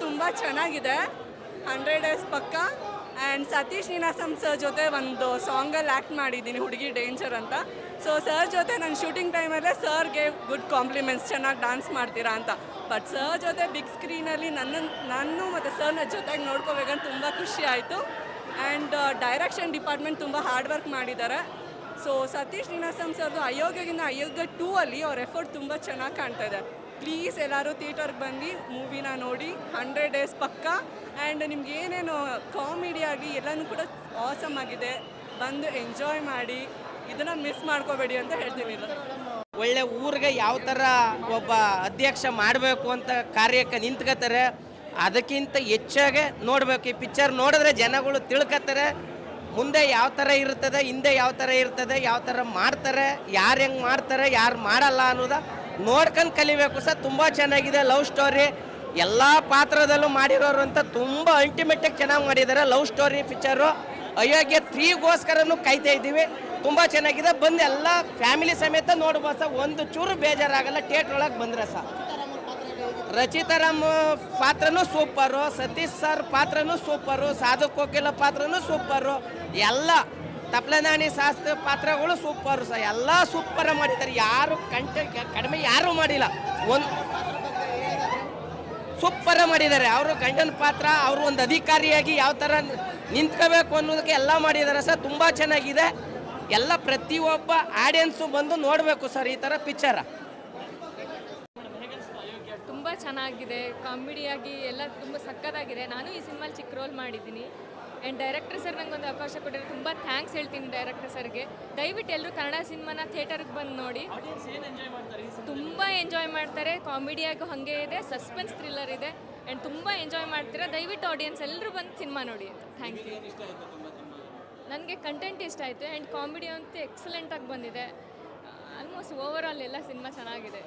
ತುಂಬ ಚೆನ್ನಾಗಿದೆ. 100 ಡೇಸ್ ಪಕ್ಕ. ಆ್ಯಂಡ್ ಸತೀಶ್ ನೀನಾಸಂ ಸರ್ ಜೊತೆ ಒಂದು ಸಾಂಗಲ್ಲಿ ಆ್ಯಕ್ಟ್ ಮಾಡಿದ್ದೀನಿ, ಹುಡುಗಿ ಡೇಂಜರ್ ಅಂತ. ಸೊ ಸರ್ ಜೊತೆ ನನ್ನ ಶೂಟಿಂಗ್ ಟೈಮಲ್ಲೇ ಸರ್ಗೆ ಗುಡ್ ಕಾಂಪ್ಲಿಮೆಂಟ್ಸ್, ಚೆನ್ನಾಗಿ ಡ್ಯಾನ್ಸ್ ಮಾಡ್ತೀರಾ ಅಂತ. ಬಟ್ ಸರ್ ಜೊತೆ ಬಿಗ್ ಸ್ಕ್ರೀನಲ್ಲಿ ನಾನು ಮತ್ತು ಸರ್ನ ಜೊತೆಗೆ ನೋಡ್ಕೋಬೇಕಂತ ತುಂಬ ಖುಷಿ ಆಯಿತು. ಆ್ಯಂಡ್ ಡೈರೆಕ್ಷನ್ ಡಿಪಾರ್ಟ್ಮೆಂಟ್ ತುಂಬ ಹಾರ್ಡ್ ವರ್ಕ್ ಮಾಡಿದ್ದಾರೆ. ಸೊ ಸತೀಶ್ ನೀನಾಸಂ ಸರ್ದು ಅಯೋಗ್ಯಗಿಂತ ಅಯೋಗ್ಯ 2 ಅಲ್ಲಿ ಅವ್ರ ಎಫರ್ಟ್ ತುಂಬ ಚೆನ್ನಾಗಿ ಕಾಣ್ತಾ ಇದೆ. ಪ್ಲೀಸ್ ಎಲ್ಲರೂ ಥಿಯೇಟರ್ಗೆ ಬಂದು ಮೂವಿನ ನೋಡಿ. 100 ಡೇಸ್ ಪಕ್ಕ. ಆ್ಯಂಡ್ ನಿಮ್ಗೆ ಏನೇನು ಕಾಮಿಡಿ ಆಗಿ ಎಲ್ಲನೂ ಕೂಡ ಆಸಮ್ ಆಗಿದೆ. ಬಂದು ಎಂಜಾಯ್ ಮಾಡಿ, ಇದನ್ನು ಮಿಸ್ ಮಾಡ್ಕೋಬೇಡಿ ಅಂತ ಹೇಳ್ತೀನಿ. ಒಳ್ಳೆ ಊರಿಗೆ ಯಾವ ಥರ ಒಬ್ಬ ಅಧ್ಯಕ್ಷ ಮಾಡಬೇಕು ಅಂತ ಕಾರ್ಯಕ್ಕೆ ನಿಂತ್ಕೋತಾರೆ. ಅದಕ್ಕಿಂತ ಹೆಚ್ಚಾಗೆ ನೋಡಬೇಕು. ಈ ಪಿಕ್ಚರ್ ನೋಡಿದ್ರೆ ಜನಗಳು ತಿಳ್ಕೊತಾರೆ ಮುಂದೆ ಯಾವ ಥರ ಇರ್ತದೆ, ಹಿಂದೆ ಯಾವ ಥರ ಇರ್ತದೆ, ಯಾವ ಥರ ಮಾಡ್ತಾರೆ, ಯಾರು ಹೆಂಗೆ ಮಾಡ್ತಾರೆ, ಯಾರು ಮಾಡಲ್ಲ ಅನ್ನೋದ ನೋಡ್ಕೊಂಡು ಕಲಿಬೇಕು ಸರ್. ತುಂಬ ಚೆನ್ನಾಗಿದೆ. ಲವ್ ಸ್ಟೋರಿ ಎಲ್ಲ ಪಾತ್ರದಲ್ಲೂ ಮಾಡಿರೋರು ಅಂತ ತುಂಬ ಅಲ್ಟಿಮೇಟಾಗಿ ಚೆನ್ನಾಗಿ ಮಾಡಿದ್ದಾರೆ. ಲವ್ ಸ್ಟೋರಿ ಪಿಕ್ಚರು ಅಯೋಗ್ಯ 3ಗೋಸ್ಕರನೂ ಕಾಯ್ತಾ ಇದ್ದೀವಿ. ತುಂಬ ಚೆನ್ನಾಗಿದೆ. ಬಂದು ಎಲ್ಲ ಫ್ಯಾಮಿಲಿ ಸಮೇತ ನೋಡ್ಬೋದು ಸರ್. ಒಂದು ಚೂರು ಬೇಜಾರಾಗಲ್ಲ. ಥಿಯೇಟ್ರ್ ಒಳಗೆ ಬಂದರೆ ಸರ್. ರಚಿತಾರಾಮ್ ಪಾತ್ರನೂ ಸೂಪರು, ಸತೀಶ್ ಸರ್ ಪಾತ್ರನೂ ಸೂಪರು, ಸಾಧು ಕೋಕಿಲ ಪಾತ್ರನೂ ಸೂಪರು, ಎಲ್ಲ ತಪ್ಲನಾಣಿ ಶಾಸ್ತ್ರ ಪಾತ್ರಗಳು ಸೂಪರು ಸರ್. ಎಲ್ಲ ಸೂಪರ್ ಮಾಡಿದ್ದಾರೆ. ಯಾರು ಕಡಿಮೆ ಯಾರೂ ಮಾಡಿಲ್ಲ. ಒಂದು ಸೂಪರ್ ಮಾಡಿದ್ದಾರೆ. ಅವರು ಗಂಡನ ಪಾತ್ರ, ಅವರು ಒಂದು ಅಧಿಕಾರಿಯಾಗಿ ಯಾವ ಥರ ನಿಂತ್ಕೋಬೇಕು ಅನ್ನೋದಕ್ಕೆ ಎಲ್ಲ ಮಾಡಿದ್ದಾರೆ ಸರ್. ತುಂಬ ಚೆನ್ನಾಗಿದೆ. ಎಲ್ಲ ಪ್ರತಿಯೊಬ್ಬ ಆಡಿಯನ್ಸು ಬಂದು ನೋಡಬೇಕು ಸರ್ ಈ ಥರ ಪಿಕ್ಚರ. ತುಂಬ ಚೆನ್ನಾಗಿದೆ. ಕಾಮಿಡಿಯಾಗಿ ಎಲ್ಲ ತುಂಬ ಸಕ್ಕತ್ತಾಗಿದೆ. ನಾನು ಈ ಸಿನಿಮಾಲಿ ಚಿಕ್ಕ ರೋಲ್ ಮಾಡಿದ್ದೀನಿ. ಆ್ಯಂಡ್ ಡೈರೆಕ್ಟರ್ ಸರ್ ನಂಗೆ ಒಂದು ಅವಕಾಶ ಕೊಟ್ಟಿದ್ದಾರೆ. ತುಂಬ ಥ್ಯಾಂಕ್ಸ್ ಹೇಳ್ತೀನಿ ಡೈರೆಕ್ಟರ್ ಸರ್ಗೆ. ದಯವಿಟ್ಟು ಎಲ್ಲರೂ ಕನ್ನಡ ಸಿನಿಮಾನ ಥಿಯೇಟರ್ಗೆ ಬಂದು ನೋಡಿ. ತುಂಬ ಎಂಜಾಯ್ ಮಾಡ್ತಾರೆ. ಕಾಮಿಡಿಯಾಗೂ ಹಾಗೆ ಇದೆ, ಸಸ್ಪೆನ್ಸ್ ಥ್ರಿಲ್ಲರ್ ಇದೆ. ಆ್ಯಂಡ್ ತುಂಬ ಎಂಜಾಯ್ ಮಾಡ್ತೀರಾ. ದಯವಿಟ್ಟು ಆಡಿಯನ್ಸ್ ಎಲ್ಲರೂ ಬಂದು ಸಿನಿಮಾ ನೋಡಿ ಅಂತ. Thank you. ನನಗೆ ಕಂಟೆಂಟ್ ಇಷ್ಟ ಆಯಿತು. ಆ್ಯಂಡ್ ಕಾಮಿಡಿ ಅಂತೂ ಎಕ್ಸಲೆಂಟಾಗಿ ಬಂದಿದೆ. ಆಲ್ಮೋಸ್ಟ್ ಓವರ್ ಆಲ್ ಎಲ್ಲ ಸಿನಿಮಾ ಚೆನ್ನಾಗಿದೆ.